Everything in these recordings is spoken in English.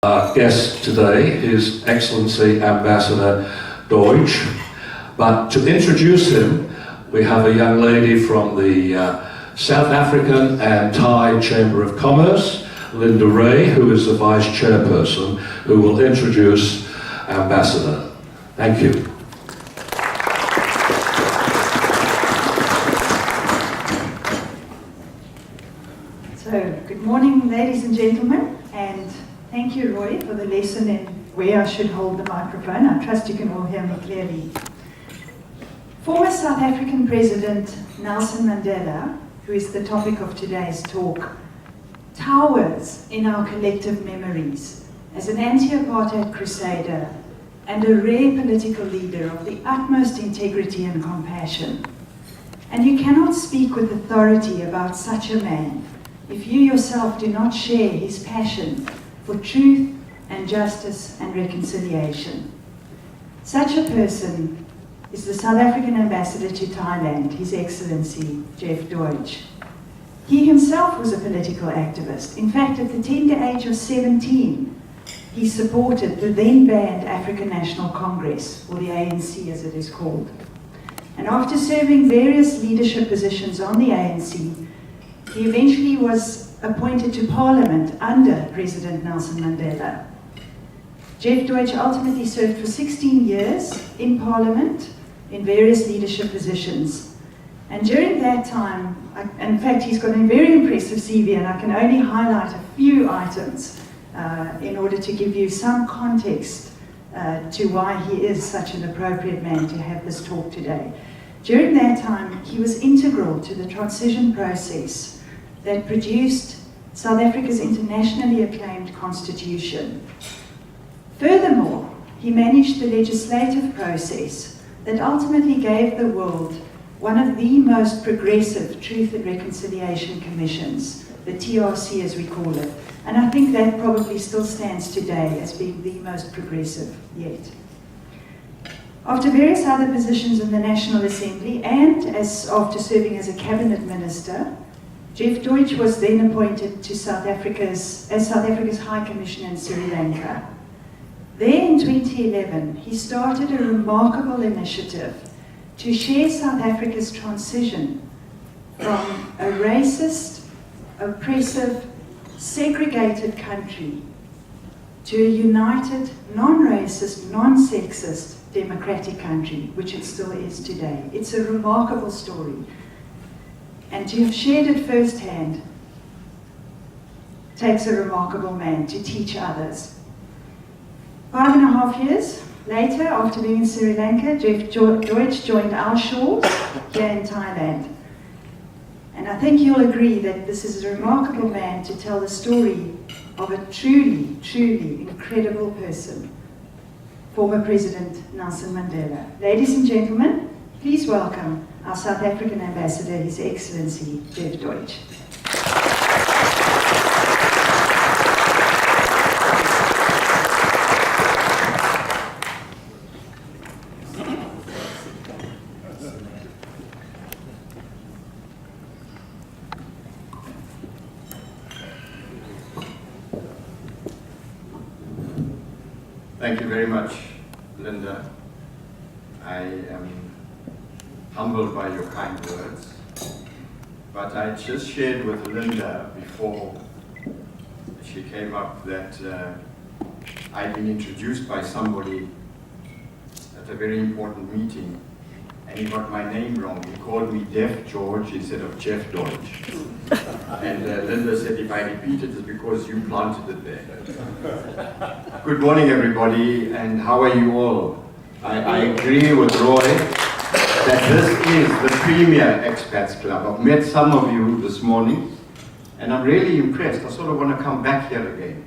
Our guest today, His Excellency Ambassador Doidge. But to introduce him, we have a young lady from the South African and Thai Chamber of Commerce, Linda Ray, who is the Vice Chairperson, who will introduce Ambassador. Thank you. So, good morning, ladies and gentlemen, and thank you, Roy, for the lesson in where I should hold the microphone. I trust you can all hear me clearly. Former South African President Nelson Mandela, who is the topic of today's talk, towers in our collective memories as an anti-apartheid crusader and a rare political leader of the utmost integrity and compassion. And you cannot speak with authority about such a man if you yourself do not share his passion for truth and justice and reconciliation. Such a person is the South African Ambassador to Thailand, His Excellency Jeff Doidge. He himself was a political activist. In fact, at the tender age of 17, he supported the then banned African National Congress, or the ANC as it is called. And after serving various leadership positions on the ANC, he eventually was appointed to Parliament under President Nelson Mandela. Jeff Doidge ultimately served for 16 years in Parliament in various leadership positions. And during that time, in fact, he's got a very impressive CV, and I can only highlight a few items in order to give you some context to why he is such an appropriate man to have this talk today. During that time, he was integral to the transition process that produced South Africa's internationally acclaimed constitution. Furthermore, he managed the legislative process that ultimately gave the world one of the most progressive Truth and Reconciliation Commissions, the TRC as we call it. And I think that probably still stands today as being the most progressive yet. After various other positions in the National Assembly and after serving as a cabinet minister, Jeff Doidge was then appointed to South Africa's High Commissioner in Sri Lanka. There in 2011, he started a remarkable initiative to share South Africa's transition from a racist, oppressive, segregated country to a united, non-racist, non-sexist, democratic country, which it still is today. It's a remarkable story. And to have shared it firsthand takes a remarkable man to teach others. 5.5 years later, after being in Sri Lanka, Jeff Doidge joined our shores here in Thailand. And I think you'll agree that this is a remarkable man to tell the story of a truly, truly incredible person, former President Nelson Mandela. Ladies and gentlemen, please welcome our South African Ambassador, His Excellency Jeff Doidge. Thank you very much, Linda. I am humbled by your kind words, but I just shared with Linda before she came up that I'd been introduced by somebody at a very important meeting, and he got my name wrong. He called me Deaf George instead of Jeff Doidge. And Linda said if I repeat it, it's because you planted it there. Good morning, everybody, and how are you all? I agree with Roy that this is the premier expats club. I've met some of you this morning, and I'm really impressed. I sort of want to come back here again.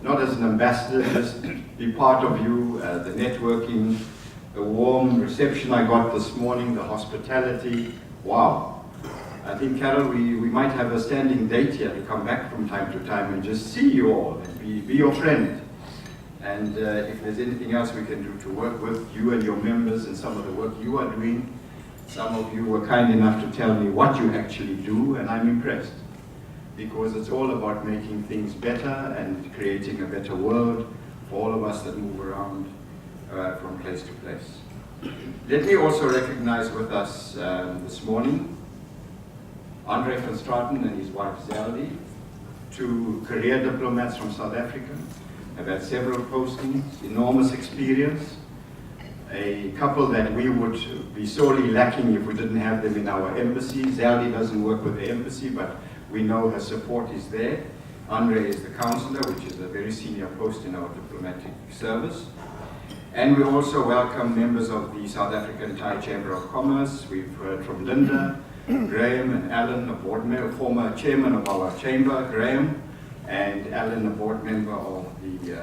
Not as an ambassador, just be part of you, the networking, the warm reception I got this morning, the hospitality. Wow. I think, Carol, we might have a standing date here to come back from time to time and just see you all and be your friend. And if there's anything else we can do to work with you and your members and some of the work you are doing, some of you were kind enough to tell me what you actually do, and I'm impressed. because it's all about making things better and creating a better world for all of us that move around from place to place. Let me also recognize with us this morning Andre van Straten and his wife Zeldi, two career diplomats from South Africa, have had several postings, enormous experience, a couple that we would be sorely lacking if we didn't have them in our embassy. Zeldi doesn't work with the embassy, but we know her support is there. Andre is the counselor, which is a very senior post in our diplomatic service. And we also welcome members of the South African Thai Chamber of Commerce. We've heard from Linda, Graham and Alan, a board member, former chairman of our chamber, Graham, and Alan, a board member of the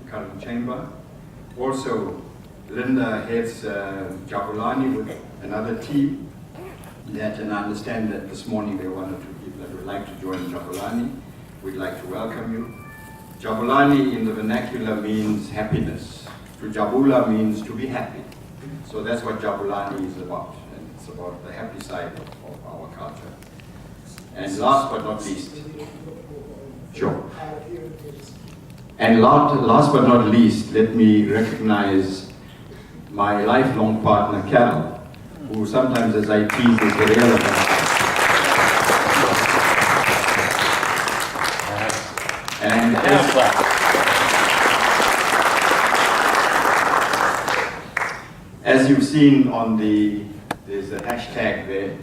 current chamber. Also, Linda heads Jabulani with another team, and I understand that this morning there are one or two people that would like to join Jabulani. We'd like to welcome you. Jabulani in the vernacular means happiness. To Jabula means to be happy. So that's what Jabulani is about. And it's about the happy side of our culture. And last but not least, sure. And last but not least, let me recognize my lifelong partner, Carol, who sometimes, as I tease, is the relevant. And as you've seen on there's a hashtag there.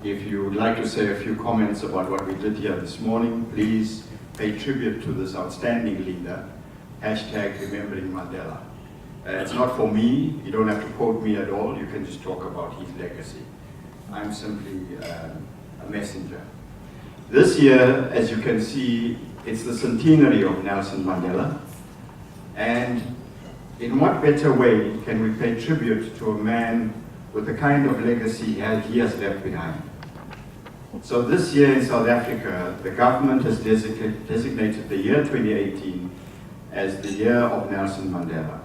If you would like to say a few comments about what we did here this morning, please pay tribute to this outstanding leader, hashtag remembering Mandela. It's not for me, you don't have to quote me at all, you can just talk about his legacy. I'm simply a messenger. This year, as you can see, it's the centenary of Nelson Mandela, and in what better way can we pay tribute to a man with the kind of legacy he has left behind? So this year in South Africa, the government has designated the year 2018 as the year of Nelson Mandela.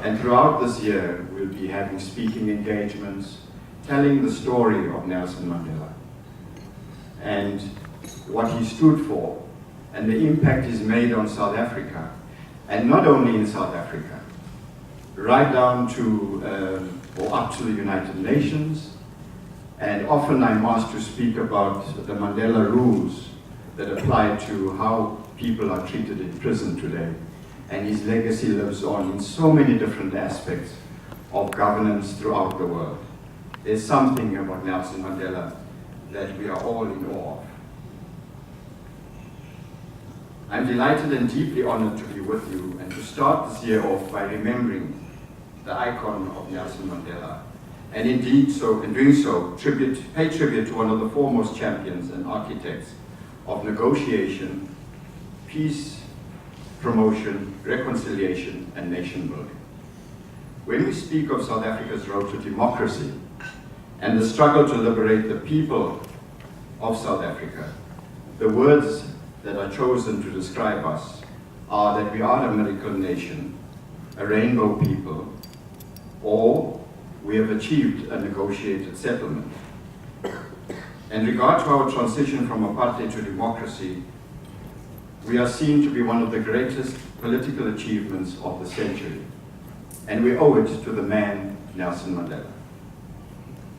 And throughout this year, we'll be having speaking engagements, telling the story of Nelson Mandela and what he stood for and the impact he's made on South Africa, and not only in South Africa, right down to or up to the United Nations. And often I'm asked to speak about the Mandela rules that apply to how people are treated in prison today. And his legacy lives on in so many different aspects of governance throughout the world. There's something about Nelson Mandela that we are all in awe of. I'm delighted and deeply honored to be with you and to start this year off by remembering the icon of Nelson Mandela. And indeed, in doing so, pay tribute to one of the foremost champions and architects of negotiation, peace, promotion, reconciliation, and nation building. When we speak of South Africa's road to democracy and the struggle to liberate the people of South Africa, the words that are chosen to describe us are that we are a miracle nation, a rainbow people, or we have achieved a negotiated settlement. In regard to our transition from apartheid to democracy, we are seen to be one of the greatest political achievements of the century, and we owe it to the man, Nelson Mandela.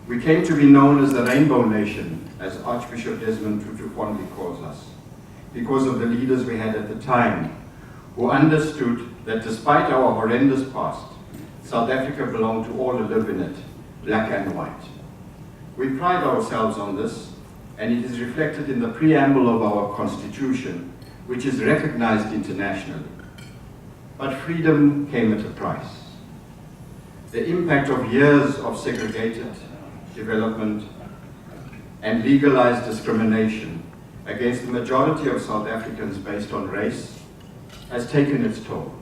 We came to be known as the Rainbow Nation, as Archbishop Desmond Tutu fondly calls us, because of the leaders we had at the time, who understood that despite our horrendous past, South Africa belonged to all who live in it, black and white. We pride ourselves on this, and it is reflected in the preamble of our Constitution, which is recognized internationally. But freedom came at a price. The impact of years of segregated development and legalized discrimination against the majority of South Africans based on race has taken its toll.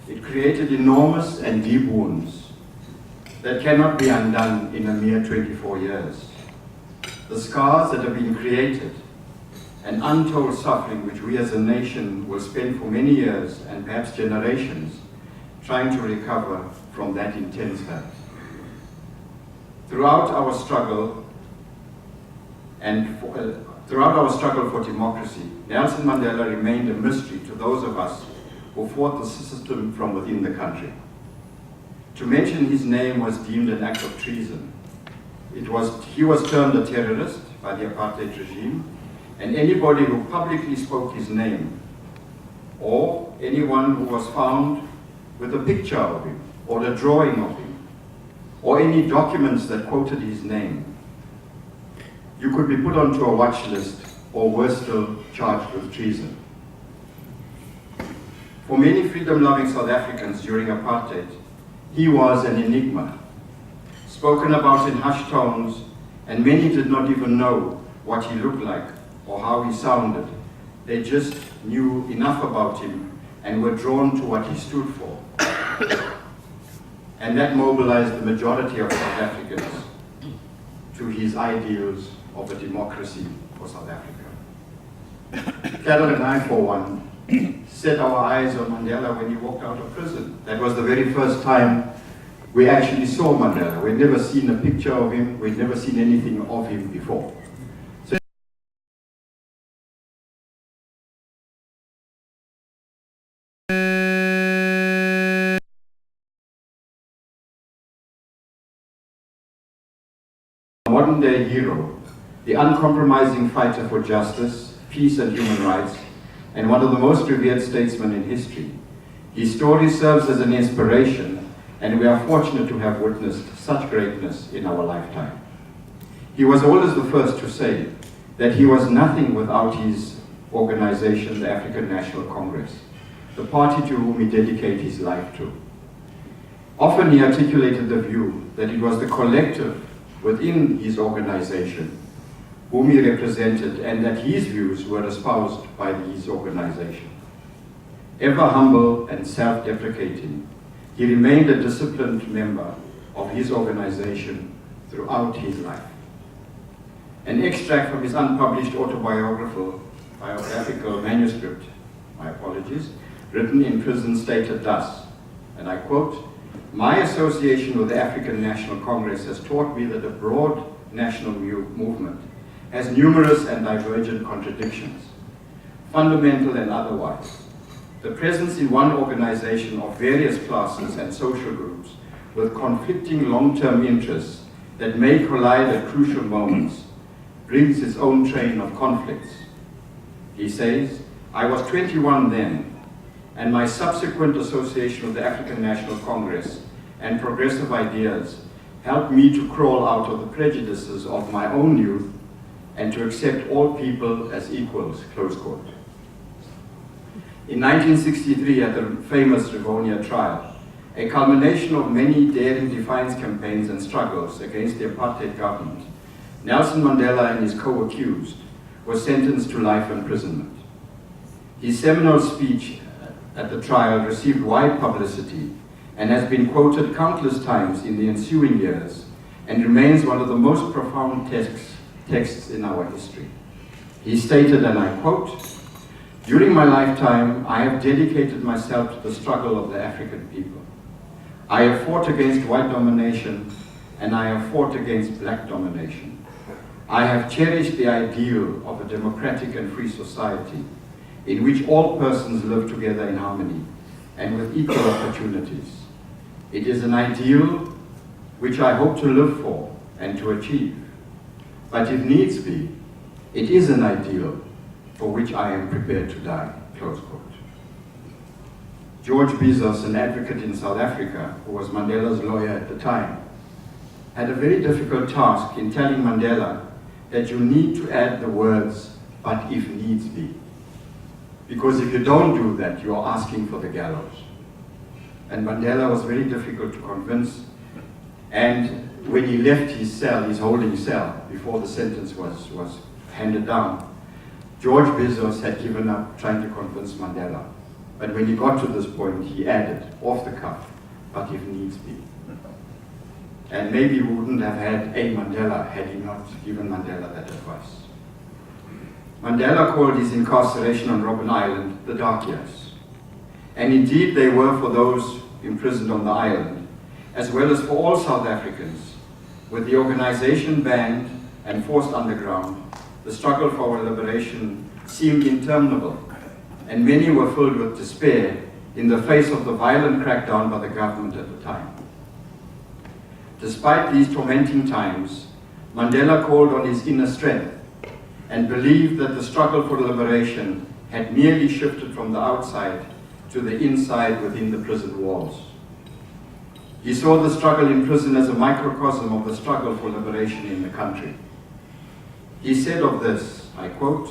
It created enormous and deep wounds that cannot be undone in a mere 24 years. The scars that have been created and untold suffering which we as a nation will spend for many years and perhaps generations trying to recover from that intense hurt. Throughout our struggle and Throughout our struggle for democracy, Nelson Mandela remained a mystery to those of us who fought the system from within the country. To mention his name was deemed an act of treason. He was termed a terrorist by the apartheid regime, and anybody who publicly spoke his name, or anyone who was found with a picture of him, or a drawing of him, or any documents that quoted his name, you could be put onto a watch list, or worse still, charged with treason. For many freedom-loving South Africans during apartheid, he was an enigma, spoken about in hushed tones, and many did not even know what he looked like or how he sounded. They just knew enough about him and were drawn to what he stood for. And that mobilized the majority of South Africans to his ideals of a democracy for South Africa. Carol and I, for one, set our eyes on Mandela when he walked out of prison. That was the very first time we actually saw Mandela. We'd never seen a picture of him, we'd never seen anything of him before. Modern-day hero, the uncompromising fighter for justice, peace and human rights, and one of the most revered statesmen in history. His story serves as an inspiration, and we are fortunate to have witnessed such greatness in our lifetime. He was always the first to say that he was nothing without his organization, the African National Congress, the party to whom he dedicated his life to. Often he articulated the view that it was the collective within his organization whom he represented, and that his views were espoused by his organization. Ever humble and self-deprecating, he remained a disciplined member of his organization throughout his life. An extract from his unpublished autobiographical manuscript, my apologies, written in prison stated thus, and I quote, "My association with the African National Congress has taught me that a broad national movement has numerous and divergent contradictions, fundamental and otherwise. The presence in one organization of various classes and social groups with conflicting long-term interests that may collide at crucial moments brings its own train of conflicts." He says, "I was 21 then, and my subsequent association with the African National Congress and progressive ideas helped me to crawl out of the prejudices of my own youth and to accept all people as equals," close quote. In 1963, at the famous Rivonia trial, a culmination of many daring defiance campaigns and struggles against the apartheid government, Nelson Mandela and his co-accused were sentenced to life imprisonment. His seminal speech at the trial received wide publicity and has been quoted countless times in the ensuing years and remains one of the most profound texts in our history. He stated, and I quote, "During my lifetime, I have dedicated myself to the struggle of the African people. I have fought against white domination, and I have fought against black domination. I have cherished the ideal of a democratic and free society in which all persons live together in harmony and with equal opportunities. It is an ideal which I hope to live for and to achieve. But if needs be, it is an ideal for which I am prepared to die," close quote. George Bizos, an advocate in South Africa, who was Mandela's lawyer at the time, had a very difficult task in telling Mandela that you need to add the words, "but if needs be." Because if you don't do that, you are asking for the gallows. And Mandela was very difficult to convince. And when he left his cell, his holding cell, before the sentence was handed down, George Bizos had given up trying to convince Mandela. But when he got to this point, he added, off the cuff, "but if needs be." And maybe we wouldn't have had a Mandela had he not given Mandela that advice. Mandela called his incarceration on Robben Island the dark years. And indeed they were for those imprisoned on the island, as well as for all South Africans, with the organization banned and forced underground, the struggle for our liberation seemed interminable, and many were filled with despair in the face of the violent crackdown by the government at the time. Despite these tormenting times, Mandela called on his inner strength and believed that the struggle for liberation had merely shifted from the outside to the inside within the prison walls. He saw the struggle in prison as a microcosm of the struggle for liberation in the country. He said of this, I quote,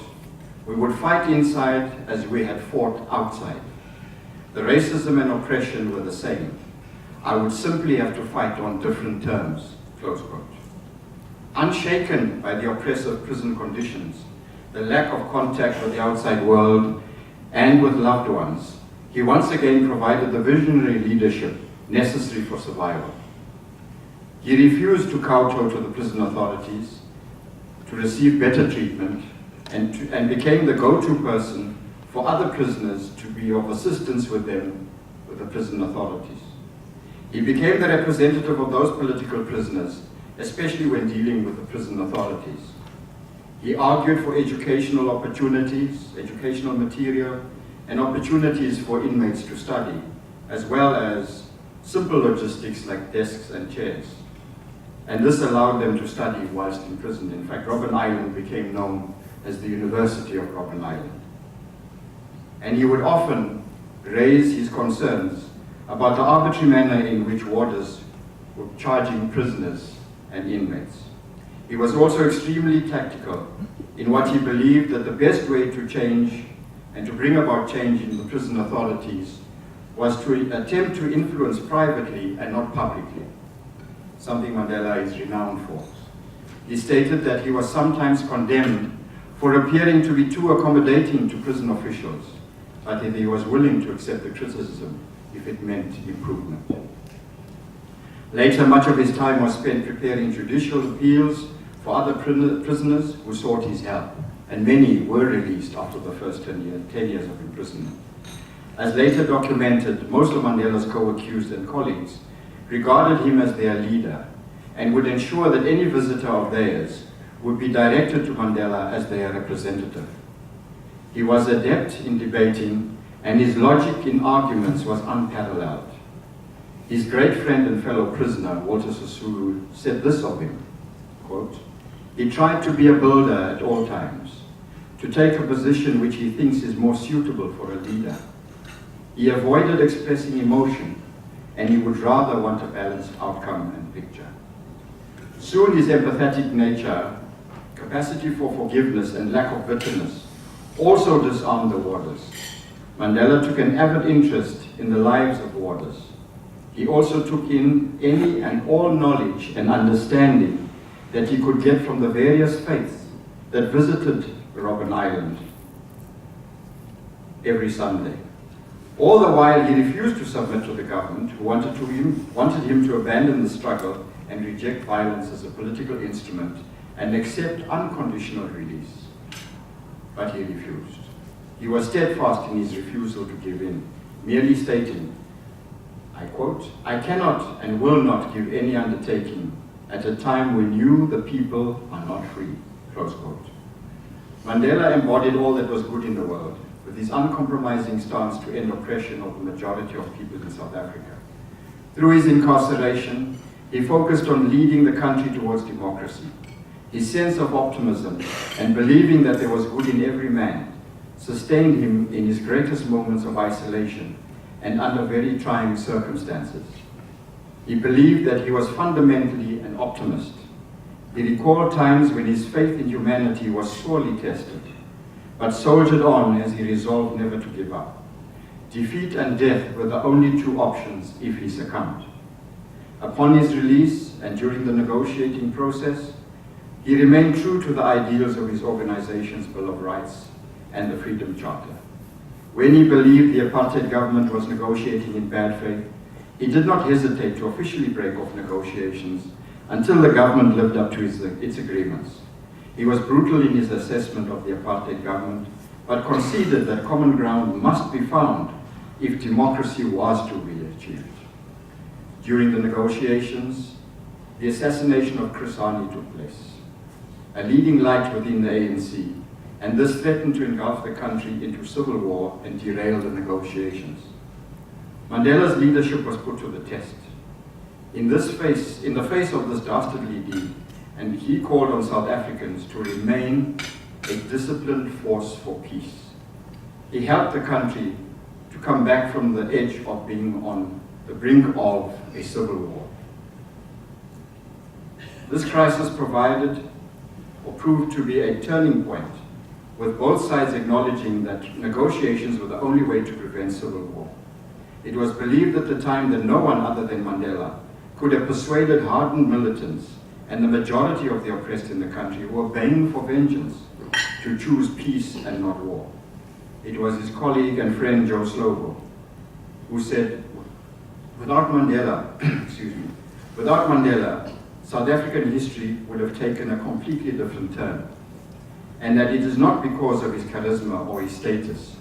"We would fight inside as we had fought outside. The racism and oppression were the same. I would simply have to fight on different terms," close quote. Unshaken by the oppressive prison conditions, the lack of contact with the outside world and with loved ones, he once again provided the visionary leadership necessary for survival. He refused to kowtow to the prison authorities, to receive better treatment, and became the go-to person for other prisoners to be of assistance with them, with the prison authorities. He became the representative of those political prisoners, especially when dealing with the prison authorities. He argued for educational opportunities, educational material, and opportunities for inmates to study, as well as simple logistics like desks and chairs. And this allowed them to study whilst in prison. In fact, Robben Island became known as the University of Robben Island. And he would often raise his concerns about the arbitrary manner in which warders were charging prisoners and inmates. He was also extremely tactical in what he believed that the best way to change and to bring about change in the prison authorities was to attempt to influence privately and not publicly, something Mandela is renowned for. He stated that he was sometimes condemned for appearing to be too accommodating to prison officials, but that he was willing to accept the criticism if it meant improvement. Later, much of his time was spent preparing judicial appeals for other prisoners who sought his help, and many were released after the first 10 years of imprisonment. As later documented, most of Mandela's co-accused and colleagues regarded him as their leader and would ensure that any visitor of theirs would be directed to Mandela as their representative. He was adept in debating, and his logic in arguments was unparalleled. His great friend and fellow prisoner, Walter Sisulu, said this of him, quote, "He tried to be a builder at all times, to take a position which he thinks is more suitable for a leader. He avoided expressing emotion, and he would rather want a balanced outcome and picture." Soon his empathetic nature, capacity for forgiveness, and lack of bitterness also disarmed the warders. Mandela took an avid interest in the lives of warders. He also took in any and all knowledge and understanding that he could get from the various faiths that visited Robben Island every Sunday. All the while, he refused to submit to the government, who wanted him to abandon the struggle and reject violence as a political instrument and accept unconditional release. But he refused. He was steadfast in his refusal to give in, merely stating, I quote, "I cannot and will not give any undertaking at a time when you, the people, are not free," close quote. Mandela embodied all that was good in the world, with his uncompromising stance to end oppression of the majority of people in South Africa. Through his incarceration, he focused on leading the country towards democracy. His sense of optimism and believing that there was good in every man sustained him in his greatest moments of isolation and under very trying circumstances. He believed that he was fundamentally an optimist. He recalled times when his faith in humanity was sorely tested, but soldiered on as he resolved never to give up. Defeat and death were the only two options if he succumbed. Upon his release and during the negotiating process, he remained true to the ideals of his organization's Bill of Rights and the Freedom Charter. When he believed the apartheid government was negotiating in bad faith, he did not hesitate to officially break off negotiations until the government lived up to its agreements. He was brutal in his assessment of the apartheid government, but conceded that common ground must be found if democracy was to be achieved. During the negotiations, the assassination of Chris Hani took place. a leading light within the ANC, and this threatened to engulf the country into civil war and derail the negotiations. Mandela's leadership was put to the test. In the face of this dastardly deed, and he called on South Africans to remain a disciplined force for peace. He helped the country to come back from the edge of being on the brink of a civil war. This crisis proved to be a turning point, with both sides acknowledging that negotiations were the only way to prevent civil war. It was believed at the time that no one other than Mandela could have persuaded hardened militants and the majority of the oppressed in the country who were baying for vengeance to choose peace and not war. It was his colleague and friend Joe Slovo who said, without Mandela, without Mandela, South African history would have taken a completely different turn, and that it is not because of his charisma or his status,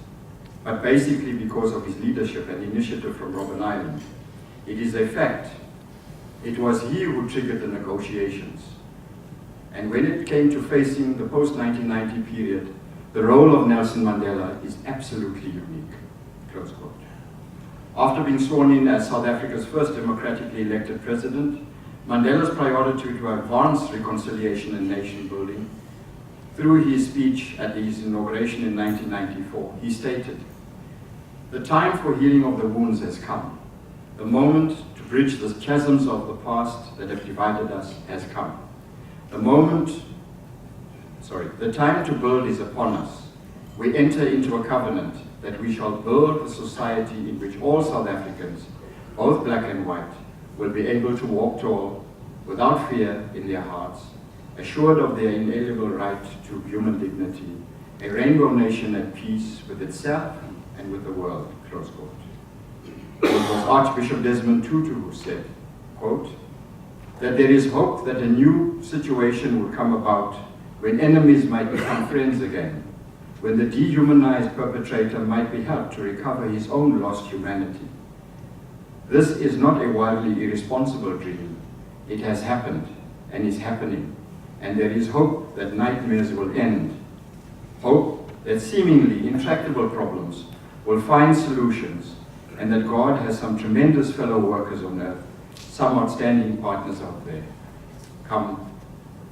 but basically because of his leadership and initiative from Robben Island. It is a fact. It was he who triggered the negotiations. And when it came to facing the post-1990 period, the role of Nelson Mandela is absolutely unique. Close quote. After being sworn in as South Africa's first democratically elected president, Mandela's priority to advance reconciliation and nation building, through his speech at his inauguration in 1994, he stated, "The time for healing of the wounds has come. The moment to bridge the chasms of the past that have divided us has come. The time to build is upon us. We enter into a covenant that we shall build a society in which all South Africans, both black and white, will be able to walk tall, without fear in their hearts, assured of their inalienable right to human dignity, a rainbow nation at peace with itself and with the world." Close quote. It was Archbishop Desmond Tutu who said, quote, "that there is hope that a new situation will come about when enemies might become friends again, when the dehumanized perpetrator might be helped to recover his own lost humanity. This is not a wildly irresponsible dream. It has happened and is happening, and there is hope that nightmares will end. Hope that seemingly intractable problems will find solutions, and that God has some tremendous fellow workers on earth, some outstanding partners out there, come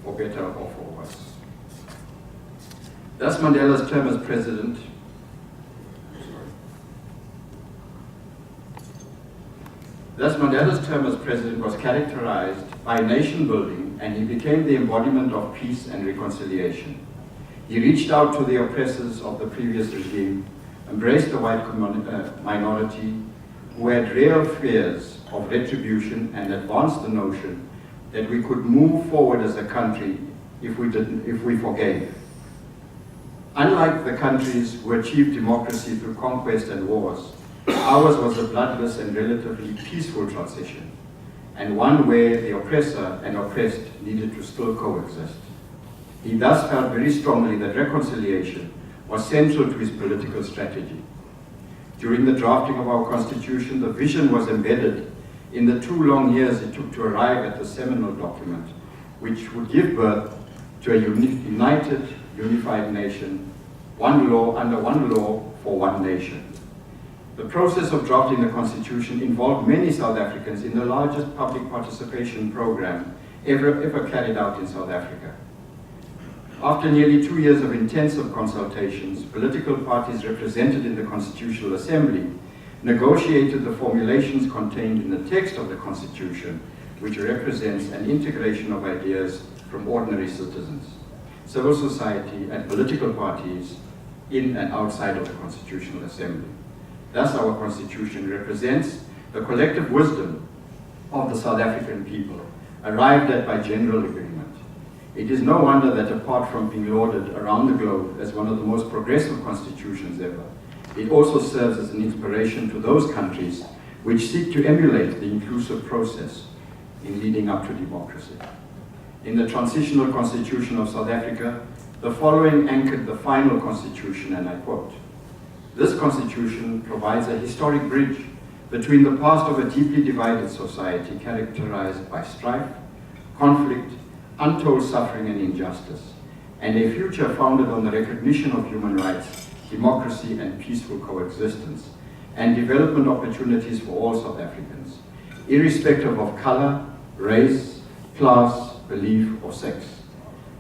for better or for worse." Thus Mandela's term as president was characterized by nation building, and he became the embodiment of peace and reconciliation. He reached out to the oppressors of the previous regime, embraced the white minority who had real fears of retribution, and advanced the notion that we could move forward as a country if we forgave. Unlike the countries who achieved democracy through conquest and wars, ours was a bloodless and relatively peaceful transition, and one where the oppressor and oppressed needed to still coexist. He thus felt very strongly that reconciliation was central to his political strategy. During the drafting of our Constitution, the vision was embedded in the 2 long years it took to arrive at the seminal document, which would give birth to a united, unified nation, under one law for one nation. The process of drafting the Constitution involved many South Africans in the largest public participation program ever carried out in South Africa. After nearly 2 years of intensive consultations, political parties represented in the Constitutional Assembly negotiated the formulations contained in the text of the Constitution, which represents an integration of ideas from ordinary citizens, civil society, and political parties in and outside of the Constitutional Assembly. Thus, our Constitution represents the collective wisdom of the South African people, arrived at by general agreement. It is no wonder that apart from being lauded around the globe as one of the most progressive constitutions ever, it also serves as an inspiration to those countries which seek to emulate the inclusive process in leading up to democracy. In the transitional constitution of South Africa, the following anchored the final constitution, and I quote, "This constitution provides a historic bridge between the past of a deeply divided society characterized by strife, conflict, untold suffering and injustice, and a future founded on the recognition of human rights, democracy and peaceful coexistence, and development opportunities for all South Africans, irrespective of color, race, class, belief or sex.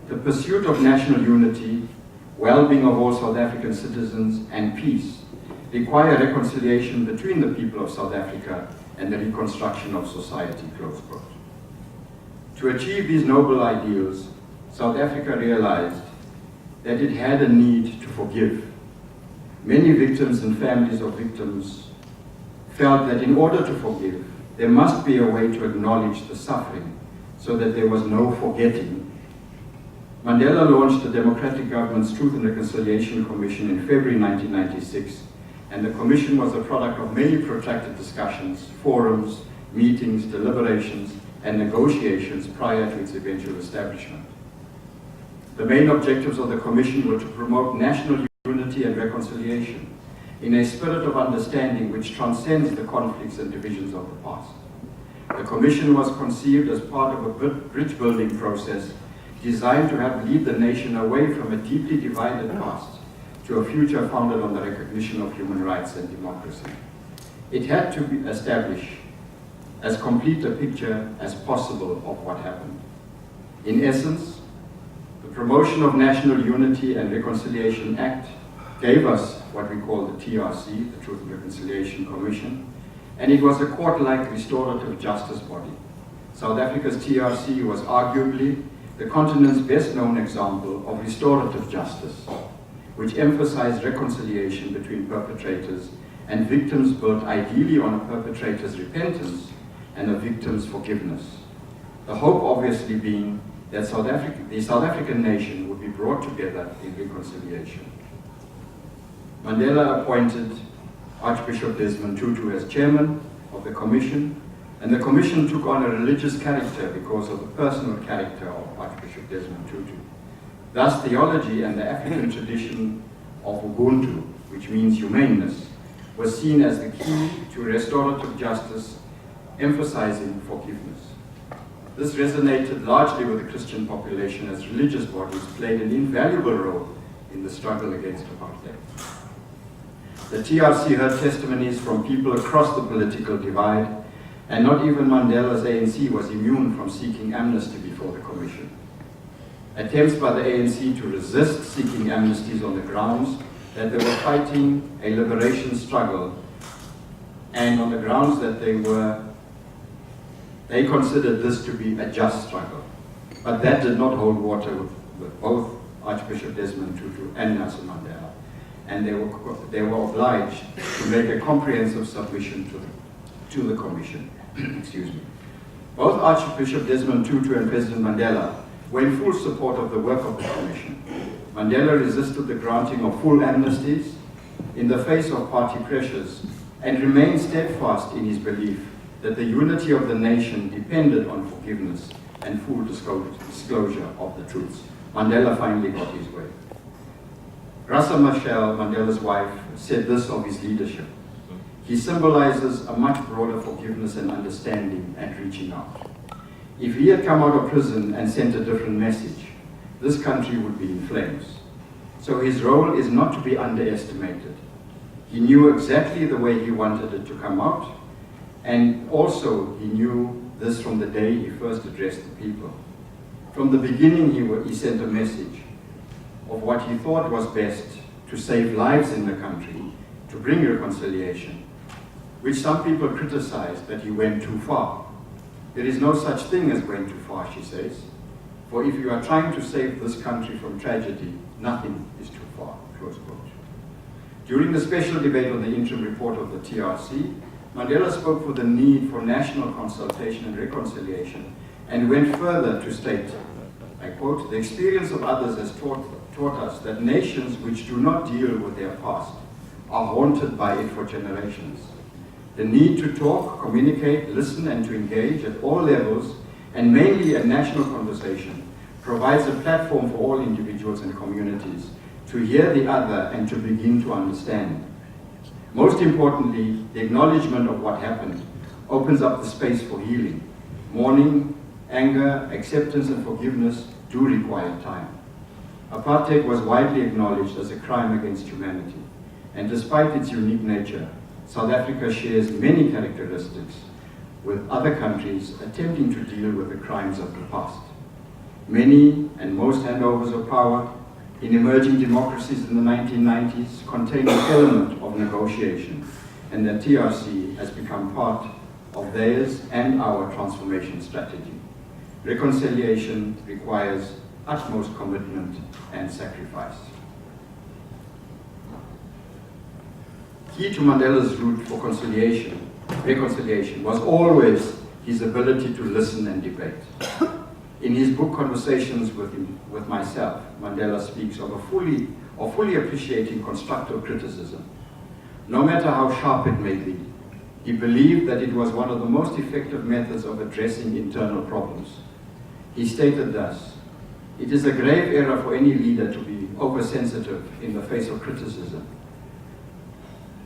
The pursuit of national unity, well-being of all South African citizens and peace require reconciliation between the people of South Africa and the reconstruction of society, close quote. To achieve these noble ideals, South Africa realized that it had a need to forgive. Many victims and families of victims felt that in order to forgive, there must be a way to acknowledge the suffering so that there was no forgetting. Mandela launched the Democratic Government's Truth and Reconciliation Commission in February 1996, and the commission was a product of many protracted discussions, forums, meetings, deliberations, and negotiations prior to its eventual establishment. The main objectives of the commission were to promote national unity and reconciliation in a spirit of understanding which transcends the conflicts and divisions of the past. The commission was conceived as part of a bridge-building process designed to help lead the nation away from a deeply divided past to a future founded on the recognition of human rights and democracy. It had to establish as complete a picture as possible of what happened. In essence, the Promotion of National Unity and Reconciliation Act gave us what we call the TRC, the Truth and Reconciliation Commission, and it was a court-like restorative justice body. South Africa's TRC was arguably the continent's best-known example of restorative justice, which emphasized reconciliation between perpetrators and victims built ideally on a perpetrator's repentance and a victim's forgiveness. The hope obviously being that the South African nation would be brought together in reconciliation. Mandela appointed Archbishop Desmond Tutu as chairman of the commission, and the commission took on a religious character because of the personal character of Archbishop Desmond Tutu. Thus, theology and the African tradition of Ubuntu, which means humaneness, was seen as the key to restorative justice, emphasizing forgiveness. This resonated largely with the Christian population, as religious bodies played an invaluable role in the struggle against apartheid. The TRC heard testimonies from people across the political divide, and not even Mandela's ANC was immune from seeking amnesty before the commission. Attempts by the ANC to resist seeking amnesties on the grounds that they were fighting a liberation struggle, and on the grounds that they considered this to be a just struggle. But that did not hold water with both Archbishop Desmond Tutu and Nelson Mandela, and they were obliged to make a comprehensive submission to the commission. Excuse me. Both Archbishop Desmond Tutu and President Mandela were in full support of the work of the commission. Mandela resisted the granting of full amnesties in the face of party pressures and remained steadfast in his belief that the unity of the nation depended on forgiveness and full disclosure of the truths. Mandela finally got his way. Graça Machel, Mandela's wife, said this of his leadership: he symbolizes a much broader forgiveness and understanding and reaching out. If he had come out of prison and sent a different message, this country would be in flames. So his role is not to be underestimated. He knew exactly the way he wanted it to come out, and also he knew this from the day he first addressed the people. From the beginning, he sent a message of what he thought was best to save lives in the country, to bring reconciliation, which some people criticized that he went too far. There is no such thing as going too far, she says, for if you are trying to save this country from tragedy, nothing is too far, close quote. During the special debate on the interim report of the TRC, Mandela spoke for the need for national consultation and reconciliation, and went further to state, I quote, "The experience of others has taught us that nations which do not deal with their past are haunted by it for generations. The need to talk, communicate, listen, and to engage at all levels, and mainly a national conversation, provides a platform for all individuals and communities to hear the other and to begin to understand. Most importantly, the acknowledgement of what happened opens up the space for healing, mourning, Anger, acceptance, and forgiveness do require time. Apartheid was widely acknowledged as a crime against humanity, and despite its unique nature, South Africa shares many characteristics with other countries attempting to deal with the crimes of the past. Many and most handovers of power in emerging democracies in the 1990s contain an element of negotiation, and the TRC has become part of theirs and our transformation strategy. Reconciliation requires utmost commitment and sacrifice. Key to Mandela's route for reconciliation was always his ability to listen and debate. In his book Conversations with Myself, Mandela speaks of fully appreciating constructive criticism. No matter how sharp it may be, he believed that it was one of the most effective methods of addressing internal problems. He stated thus, "It is a grave error for any leader to be oversensitive in the face of criticism,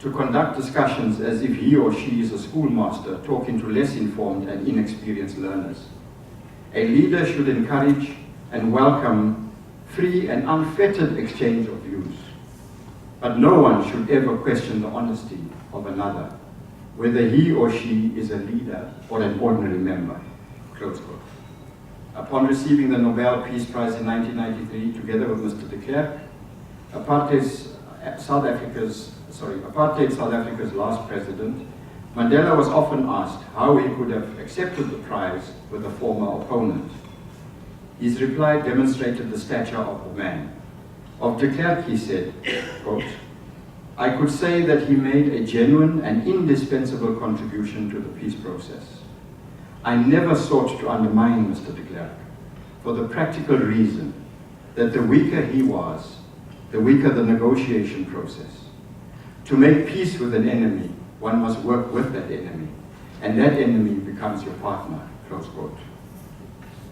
to conduct discussions as if he or she is a schoolmaster talking to less informed and inexperienced learners. A leader should encourage and welcome free and unfettered exchange of views. But no one should ever question the honesty of another, whether he or she is a leader or an ordinary member." Close quote. Upon receiving the Nobel Peace Prize in 1993, together with Mr. de Klerk, apartheid South Africa's last president, Mandela was often asked how he could have accepted the prize with a former opponent. His reply demonstrated the stature of the man. Of de Klerk, he said, quote, "I could say that he made a genuine and indispensable contribution to the peace process. I never sought to undermine Mr. de Klerk, for the practical reason that the weaker he was, the weaker the negotiation process. To make peace with an enemy, one must work with that enemy, and that enemy becomes your partner," close quote.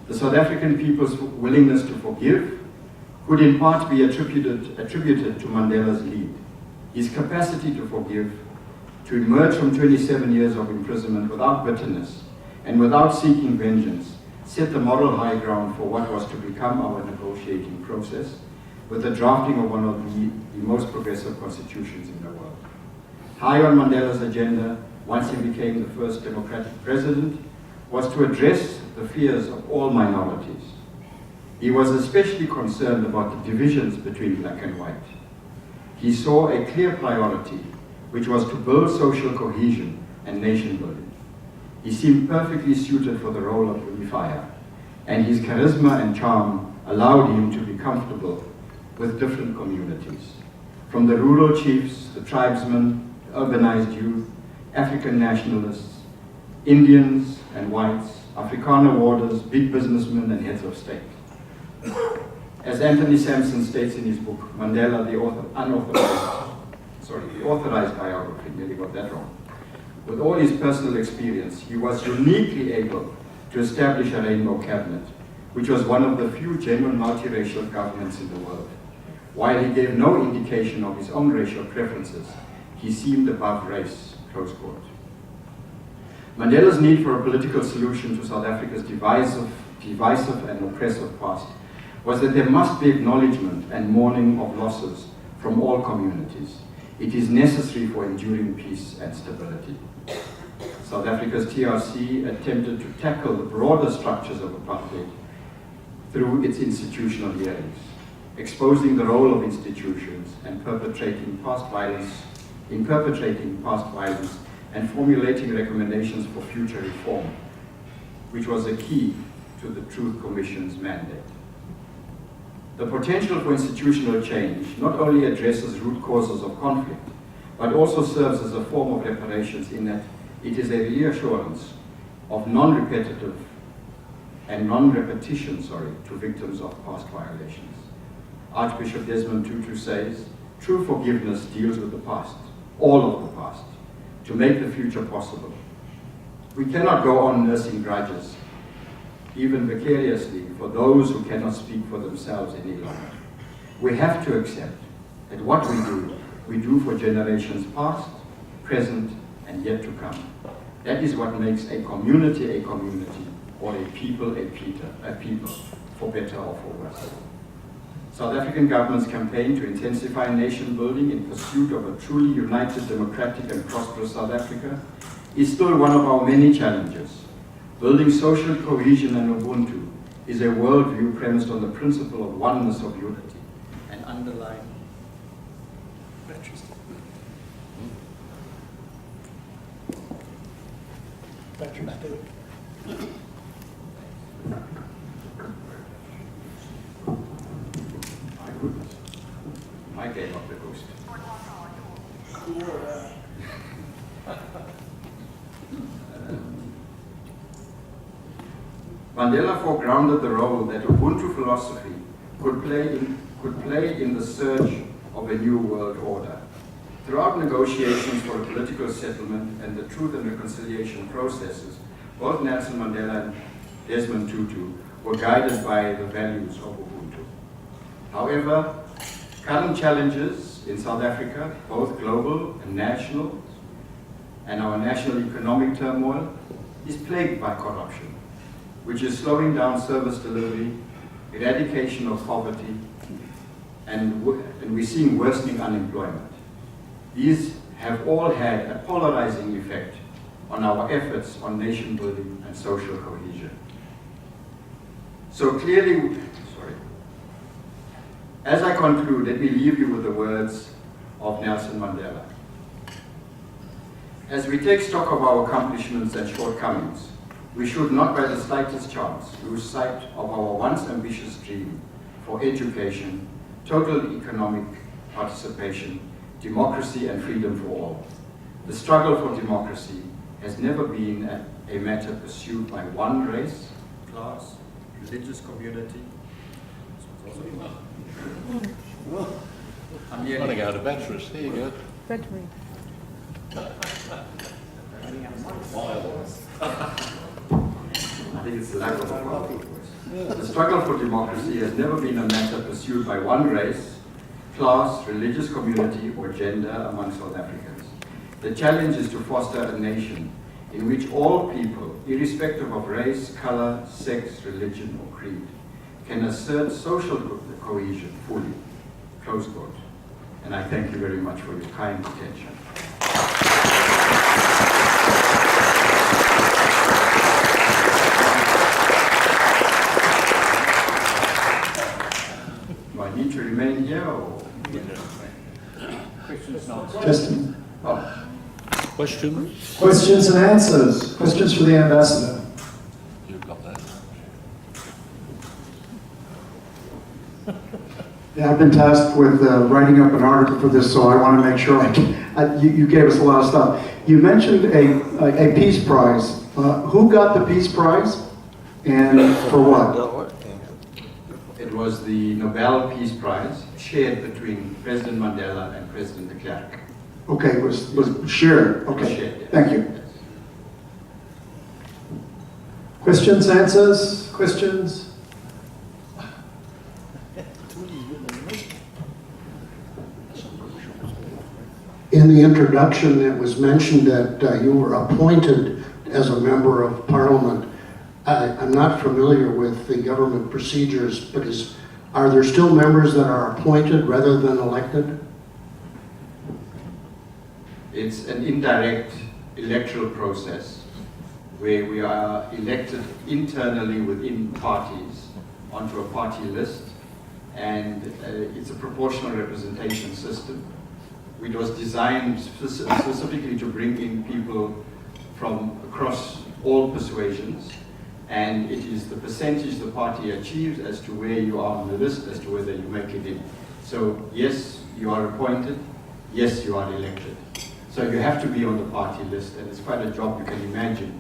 The South African people's willingness to forgive could in part be attributed to Mandela's lead. His capacity to forgive, to emerge from 27 years of imprisonment without bitterness and without seeking vengeance, set the moral high ground for what was to become our negotiating process with the drafting of one of the most progressive constitutions in the world. High on Mandela's agenda, once he became the first democratic president, was to address the fears of all minorities. He was especially concerned about the divisions between black and white. He saw a clear priority, which was to build social cohesion and nation building. He seemed perfectly suited for the role of unifier, and his charisma and charm allowed him to be comfortable with different communities, from the rural chiefs, the tribesmen, the urbanized youth, African nationalists, Indians and whites, Afrikaner warders, big businessmen, and heads of state. As Anthony Sampson states in his book, Mandela, the authorized biography, nearly got that wrong. With all his personal experience, he was uniquely able to establish a rainbow cabinet, which was one of the few genuine multiracial governments in the world. While he gave no indication of his own racial preferences, he seemed above race, close quote. Mandela's need for a political solution to South Africa's divisive and oppressive past was that there must be acknowledgement and mourning of losses from all communities. It is necessary for enduring peace and stability. South Africa's TRC attempted to tackle the broader structures of apartheid through its institutional hearings, exposing the role of institutions and perpetrating past violence and formulating recommendations for future reform, which was a key to the Truth Commission's mandate. The potential for institutional change not only addresses root causes of conflict, but also serves as a form of reparations in that it is a reassurance of non-repetition to victims of past violations. Archbishop Desmond Tutu says, "True forgiveness deals with the past, all of the past, to make the future possible. We cannot go on nursing grudges, even vicariously, for those who cannot speak for themselves any longer. We have to accept that what we do for generations past, present, and yet to come. That is what makes a community, or a people, for better or for worse. South African government's campaign to intensify nation building in pursuit of a truly united, democratic and prosperous South Africa is still one of our many challenges. Building social cohesion and Ubuntu is a worldview premised on the principle of oneness of unity and underlying My goodness. I gave up the ghost. Mandela foregrounded the role that Ubuntu philosophy could play in the search of a new world order. Throughout negotiations for a political settlement and the truth and reconciliation processes, both Nelson Mandela and Desmond Tutu were guided by the values of Ubuntu. However, current challenges in South Africa, both global and national, and our national economic turmoil, is plagued by corruption, which is slowing down service delivery, eradication of poverty, and we're seeing worsening unemployment. These have all had a polarizing effect on our efforts on nation building and social cohesion. So clearly, as I conclude, let me leave you with the words of Nelson Mandela. As we take stock of our accomplishments and shortcomings, we should not by the slightest chance lose sight of our once ambitious dream for education, total economic participation, democracy and freedom for all. The struggle for democracy has never been a matter pursued by one race, class, religious community. I'm running out of batteries. Here you go. Battery. I think it's the lack of a powerful voice. The struggle for democracy has never been a matter pursued by one race, class, religious community, or gender among South Africans. The challenge is to foster a nation in which all people, irrespective of race, color, sex, religion, or creed, can assert social cohesion fully. Close quote. And I thank you very much for your kind attention. Do I need to remain here or? Just Questions? questions and answers. Questions for the ambassador. You've got that. Yeah, I've been tasked with writing up an article for this, so I want to make sure you gave us a lot of stuff. You mentioned a Peace Prize. Who got the Peace Prize and for what? It was the Nobel Peace Prize shared between President Mandela and President de Klerk. Okay, it was shared. Okay, Shared, yes. thank you. Yes. Questions, answers, questions? In the introduction, it was mentioned that you were appointed as a member of parliament. I'm not familiar with the government procedures, but are there still members that are appointed rather than elected? It's an indirect electoral process where we are elected internally within parties onto a party list, and it's a proportional representation system. It was designed specifically to bring in people from across all persuasions, and it is the percentage the party achieves as to where you are on the list as to whether you make it in. So yes, you are appointed, yes, you are elected. So you have to be on the party list, and it's quite a job you can imagine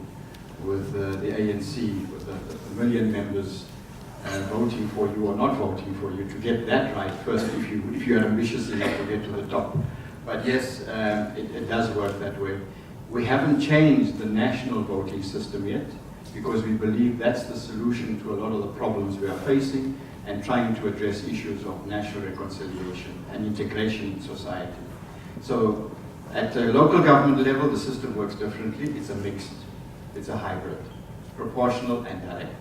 with the ANC, with a million members voting for you or not voting for you, to get that right first if you are ambitious enough to get to the top. But yes, it does work that way. We haven't changed the national voting system yet, because we believe that's the solution to a lot of the problems we are facing and trying to address issues of national reconciliation and integration in society. So at the local government level, the system works differently. It's a mixed, it's a hybrid. proportional and direct.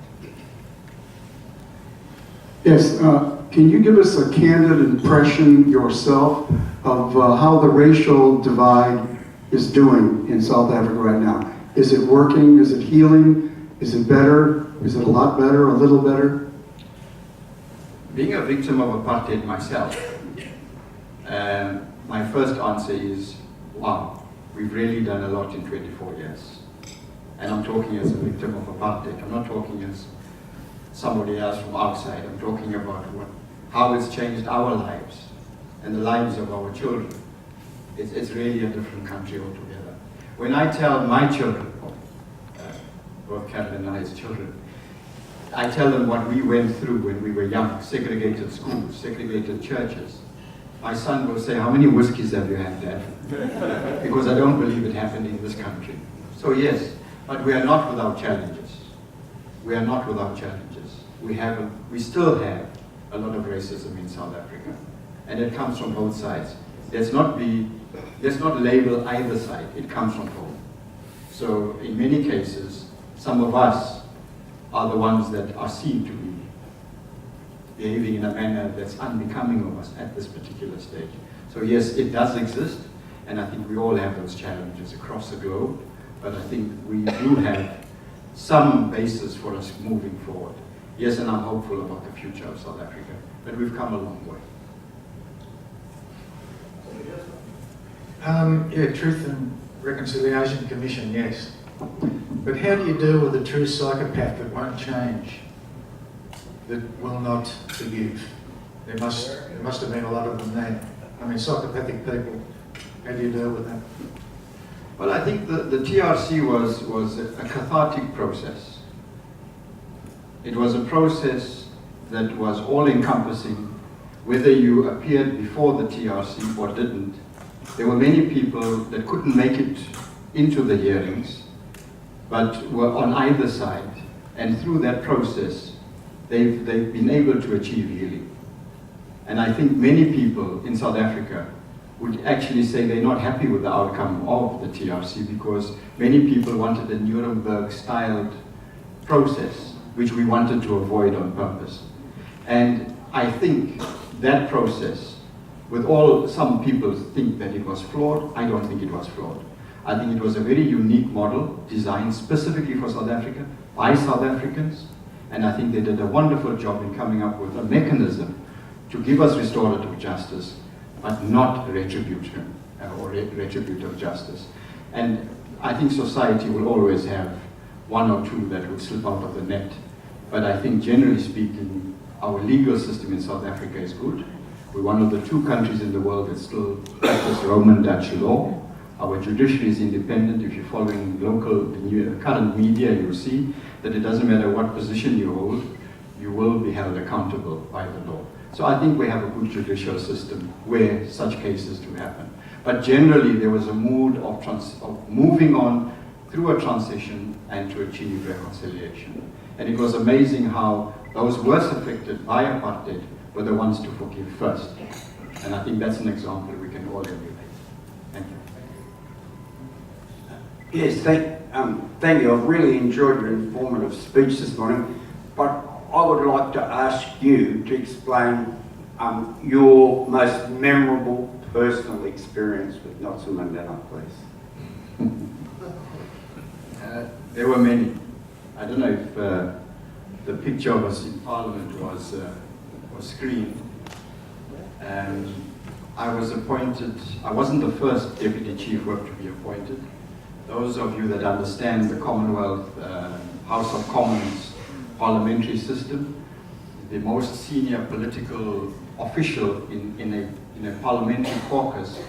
Yes, can you give us a candid impression yourself of how the racial divide is doing in South Africa right now? Is it working? Is it healing? Is it better? Is it a lot better? A little better? Being a victim of apartheid myself, my first answer is, wow, we've really done a lot in 24 years. And I'm talking as a victim of apartheid. I'm not talking as somebody else from outside. I'm talking about how it's changed our lives and the lives of our children. It's really a different country altogether. When I tell my children, both Kevin and I's children, I tell them what we went through when we were young, segregated schools, segregated churches. My son will say, how many whiskeys have you had, Dad? Because I don't believe it happened in this country. So yes, but we are not without challenges. We are not without challenges. We still have a lot of racism in South Africa. And it comes from both sides. Let's not label either side. It comes from both. So in many cases, some of us are the ones that are seen to be behaving in a manner that's unbecoming of us at this particular stage. So yes, it does exist, and I think we all have those challenges across the globe, but I think we do have some basis for us moving forward. Yes, and I'm hopeful about the future of South Africa, but we've come a long way. Yeah, Truth and Reconciliation Commission, yes. But how do you deal with a true psychopath that won't change, that will not forgive? There must have been a lot of them there. I mean, psychopathic people, how do you deal with that? Well, I think the TRC was a cathartic process. It was a process that was all-encompassing, whether you appeared before the TRC or didn't. There were many people that couldn't make it into the hearings, but were on either side. And through that process, they've been able to achieve healing. And I think many people in South Africa would actually say they're not happy with the outcome of the TRC because many people wanted a Nuremberg-styled process, which we wanted to avoid on purpose. And I think that process, with all some people think that it was flawed, I don't think it was flawed. I think it was a very unique model designed specifically for South Africa by South Africans, and I think they did a wonderful job in coming up with a mechanism to give us restorative justice, but not retribution or retributive justice. And I think society will always have one or two that would slip out of the net, but I think generally speaking, our legal system in South Africa is good. We're one of the 2 countries in the world that still practice Roman Dutch law. Our judiciary is independent. If you're following the current media, you'll see that it doesn't matter what position you hold, you will be held accountable by the law. So I think we have a good judicial system where such cases do happen. But generally, there was a mood of moving on through a transition and to achieve reconciliation. And it was amazing how those worst affected by apartheid were the ones to forgive first. And I think that's an example we can all emulate. Thank you. Yes, thank you. I've really enjoyed your informative speech this morning, but I would like to ask you to explain your most memorable personal experience with Nelson Mandela, please. There were many. I don't know if the picture of us in Parliament was screened. I was appointed, I wasn't the first Deputy Chief Whip to be appointed. Those of you that understand the Commonwealth House of Commons parliamentary system, the most senior political official in a parliamentary caucus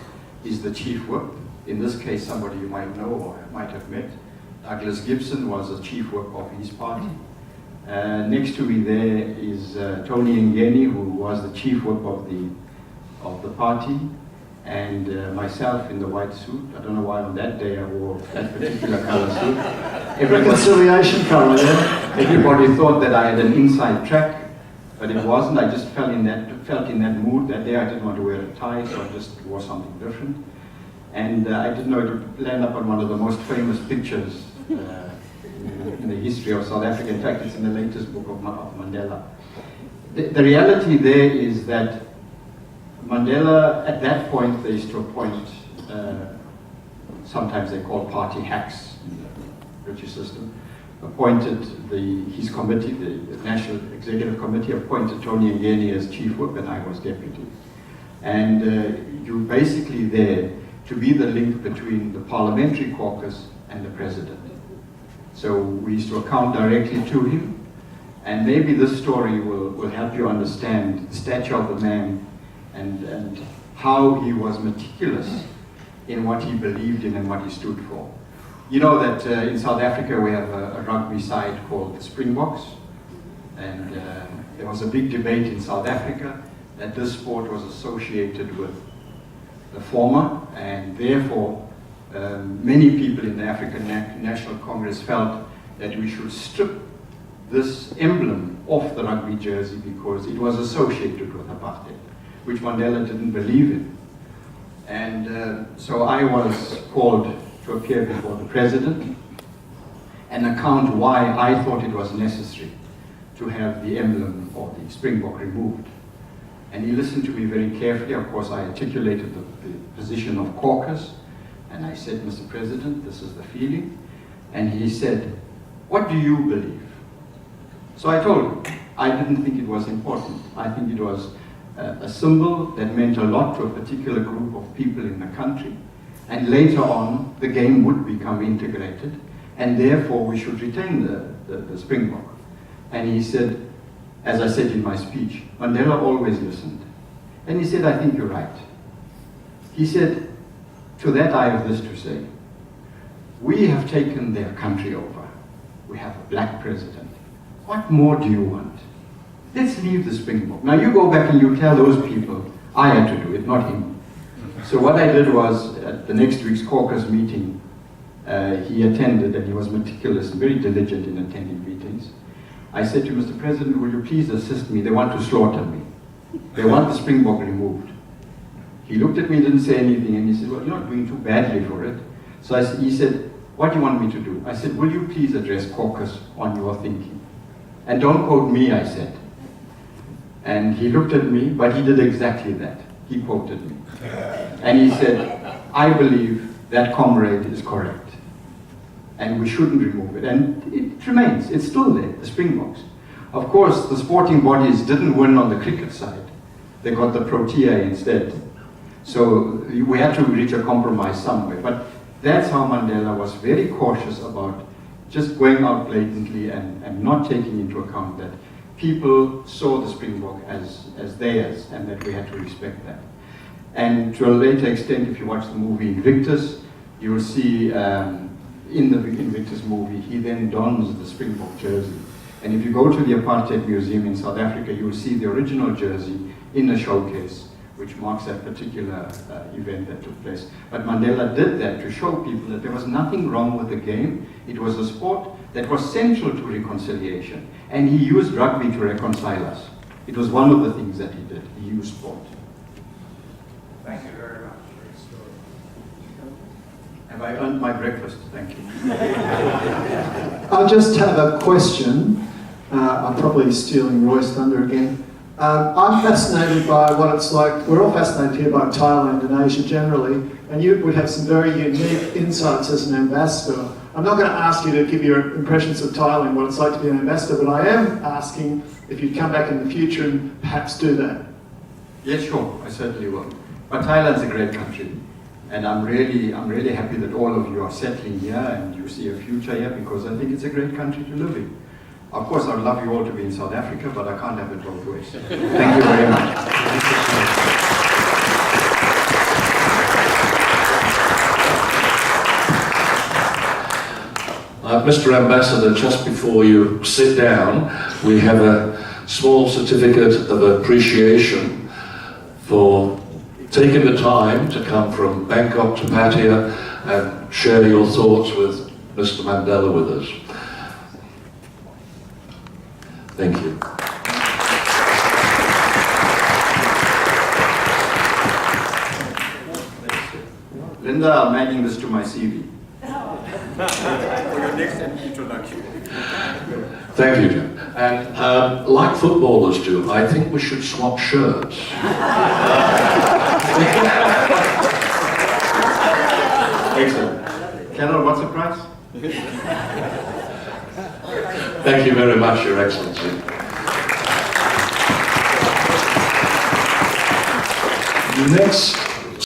is the Chief Whip. In this case, somebody you might know or might have met. Douglas Gibson was the Chief Whip of his party. Next to me there is Tony Ngeni, who was the Chief Whip of the party, and myself in the white suit. I don't know why on that day I wore that particular color suit. Reconciliation colour, yeah? Everybody thought that I had an inside track, but it wasn't. I just felt in that mood. That day I didn't want to wear a tie, so I just wore something different. And I didn't know it would land up on one of the most famous pictures in the history of South Africa. In fact, it's in the latest book of Mandela. The reality there is that Mandela, at that point, they used to appoint, sometimes they call party hacks in the British system, appointed his committee, the National Executive Committee, appointed Tony Ngeni as chief whip and I was deputy. And you're basically there to be the link between the parliamentary caucus and the president. So we used to account directly to him, and maybe this story will help you understand the stature of the man and how he was meticulous in what he believed in and what he stood for. You know that in South Africa we have a rugby side called the Springboks, and there was a big debate in South Africa that this sport was associated with the former, and therefore many people in the African National Congress felt that we should strip this emblem off the rugby jersey because it was associated with apartheid, which Mandela didn't believe in. And so I was called to appear before the president and account why I thought it was necessary to have the emblem or the Springbok removed. And he listened to me very carefully. Of course, I articulated the position of caucus, and I said, Mr. President, this is the feeling. And he said, what do you believe? So I told him, I didn't think it was important. I think it was a symbol that meant a lot to a particular group of people in the country. And later on, the game would become integrated, and therefore we should retain the Springbok. And he said, as I said in my speech, Mandela always listened. And he said, I think you're right. He said, to that I have this to say. We have taken their country over. We have a black president. What more do you want? Let's leave the Springbok. Now you go back and you tell those people, I had to do it, not him. So what I did was, at the next week's caucus meeting, he attended, and he was meticulous and very diligent in attending meetings. I said to Mr. President, will you please assist me? They want to slaughter me. They want the Springbok removed. He looked at me, didn't say anything, and he said, well, you're not doing too badly for it. So he said, what do you want me to do? I said, will you please address caucus on your thinking? And don't quote me, I said. And he looked at me, but he did exactly that. He quoted me. And he said, I believe that comrade is correct. And we shouldn't remove it. And it remains. It's still there, the Springboks. Of course, the sporting bodies didn't win on the cricket side. They got the Protea instead. So we had to reach a compromise somewhere. But that's how Mandela was very cautious about just going out blatantly and not taking into account that people saw the Springbok as theirs, and that we had to respect that. And to a later extent, if you watch the movie Invictus, you will see in the Invictus movie, he then dons the Springbok jersey. And if you go to the Apartheid Museum in South Africa, you will see the original jersey in a showcase, which marks that particular event that took place. But Mandela did that to show people that there was nothing wrong with the game. It was a sport that was central to reconciliation. And he used rugby to reconcile us. It was one of the things that he did. He used sport. Thank you very much for your story. Have I earned my breakfast? Thank you. I just have a question. I'm probably stealing Roy's thunder again. I'm fascinated by what it's like. We're all fascinated here by Thailand and Asia generally, and you would have some very unique insights as an ambassador. I'm not going to ask you to give your impressions of Thailand, what it's like to be an ambassador, but I am asking if you'd come back in the future and perhaps do that. Yes, sure, I certainly will. But Thailand's a great country, and I'm really happy that all of you are settling here and you see a future here, because I think it's a great country to live in. Of course, I would love you all to be in South Africa, but I can't have it both ways. Thank you very much. Mr. Ambassador, just before you sit down, we have a small certificate of appreciation for taking the time to come from Bangkok to Pattaya and share your thoughts with Mr. Mandela with us. Thank you. Linda, I'm adding this to my CV. your next introduction. Thank you, Jim. And like footballers do, I think we should swap shirts. Excellent. Carol, what's the price? Thank you very much, Your Excellency. Next